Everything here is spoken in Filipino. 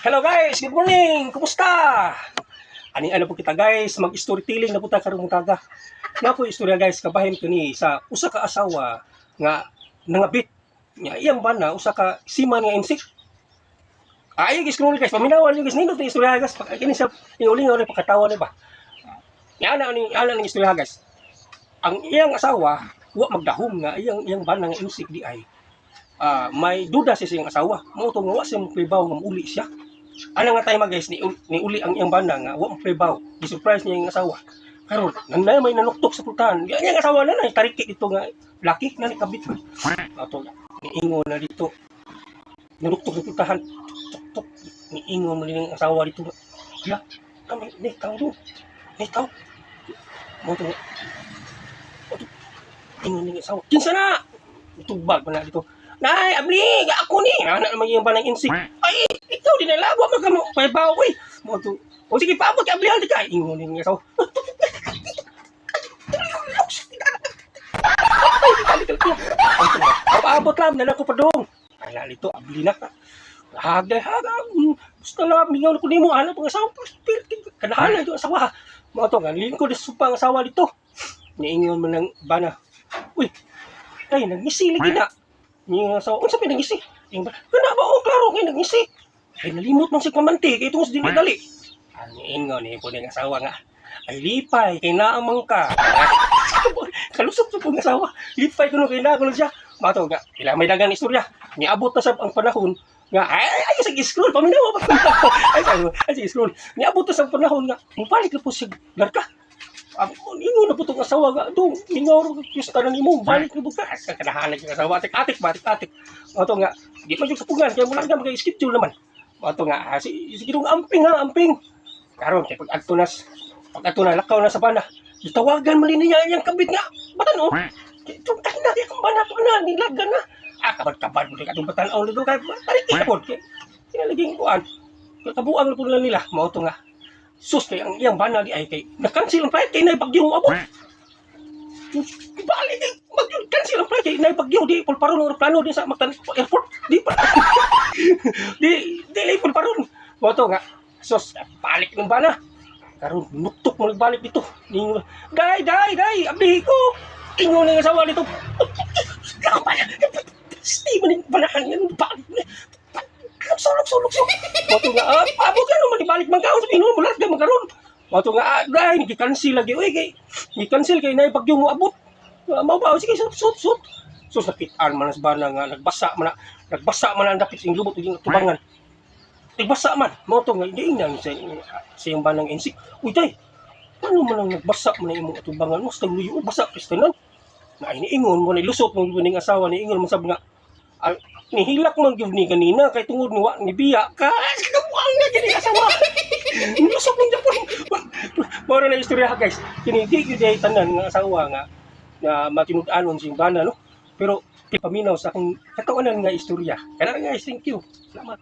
Hello guys, good morning. Kumusta? Ano po kita guys, mag-storytelling na po ta karong taga. Nga po istorya guys, kabahin ko ni sa usa ka asawa nga nangabit. Nya iyang bana usa ka siman nga insik. Ay guys, kung guys, paminawan yung guys nindot ni istorya guys. Pag kini sa iuling ora pakatawa ni ba. Nya ana ni istorya guys. Ang iyang asawa wa magdahom nga iyang bana nga insik di ay may duda siya sa iyang asawa. Mao to nga wa siya pribaw nga uli siya. Ano nga tayo guys, ni uli ang iyang bana nga, wa prebaw, i-surprise niya yung asawa. Karon, nanay may nanuktok sa pultahan. Yung asawa na tariki dito nga, laki na kabit. Ato, niingon na dito. Nanuktok sa pultahan. Tuk-tuk, niingon mo din ang asawa dito. Ya, kami, ni tao doon. Ni tao. Mo to. Ingon ng asawa. Kinsa na? Itubag pa na dito. Nay, abli, ako ni. Anak naman yung banang insik. Ay, ikaw din nalago magkamo kay bawi. Mo to. O sige paabot ka abli haldi ka. Ingon ni asawa. Paabot lang na ko pa dong. Ay nalito abli na ka. Hagday hagag. Basta lang mingaw ko nimo ana pang asawa. Kanahan ito asawa. Mo to nga lingkod sa supang asawa dito. Niingon man ng bana. Uy. Ay nagmisili gina. Yung asawa, unsa pa nangisi? Yung kana ba o klaro kay nangisi? Ay nalimot man si kamanti kay tungos dili dali. Ang ingon ni po ning asawa nga. Ay lipay kay naamang ka. Kalusot sa pong asawa. Lipay kuno kay na kuno siya. Mato nga, ila may dagang istorya. Niabot na sa ang panahon nga ay sa scroll paminawa pa. Ay sa scroll. Niabot na sa panahon nga, mubalik na po si Garka. Ingon na po itong asawa nga, doon, mingaw rin yung sa tanan mo, balik na bukas. Ang kanahanag yung asawa, atik-atik. Ito nga, di pa yung sa pugan, kaya mula nga mag-schedule naman. Ito nga, sige dong amping. Karon, kaya pag ato na, lakaw na sa bana, ditawagan mali niya yung kabit nga, batan o. Itong kahina, kaya kung bana ito na, nilagan na. Kabad mo, kaya itong batan o, doon kaya, tarik po, kaya kinalaging kuhan. Kabuang na po nila, mga ito nga. Sus kay ang iyang bana di ay kay na-cancel ang flight kay nay bagyo mo abot. Balik cancel ang flight kay nay bagyo di pulparon ang plano di sa Mactan airport di pa. di pulparon. Moto nga sus balik ng bana. Karon nuktok mo nagbalik dito. Day abdi ko. Ingon ng asawa dito. Steve ni banahan yan balik. Sulok. Wato nga, abot ka naman, ibalik man ka, sabihin mo, mulat ka magkaroon. Wato nga, dahil, nag-cancel lagi, uy, i-cancel kayo na ipag yung abot. Mau sige, sut. So, nakitaan man, bana nga, nagbasa man ang dapit, yung lubot, yung tubangan. Nagbasa man, wato nga, hindi nga, sa yung banang insik. Uy, day, ano man ang nagbasa man ang imong tubangan, mas tagluyo, basa, kristanan. Na, iniingon mo, nilusot mo, yung asawa, niingon mo, sabi nga, nihilak man gyud ni kanina kay tungod ni wa ni biya ka kabuang na gini asawa nilusok ng Japon para na istorya guys kini di gyud ay tanan nga asawa nga matinud-anon sing bana no pero paminaw sa akong katawanan nga istorya kana nga thank you salamat.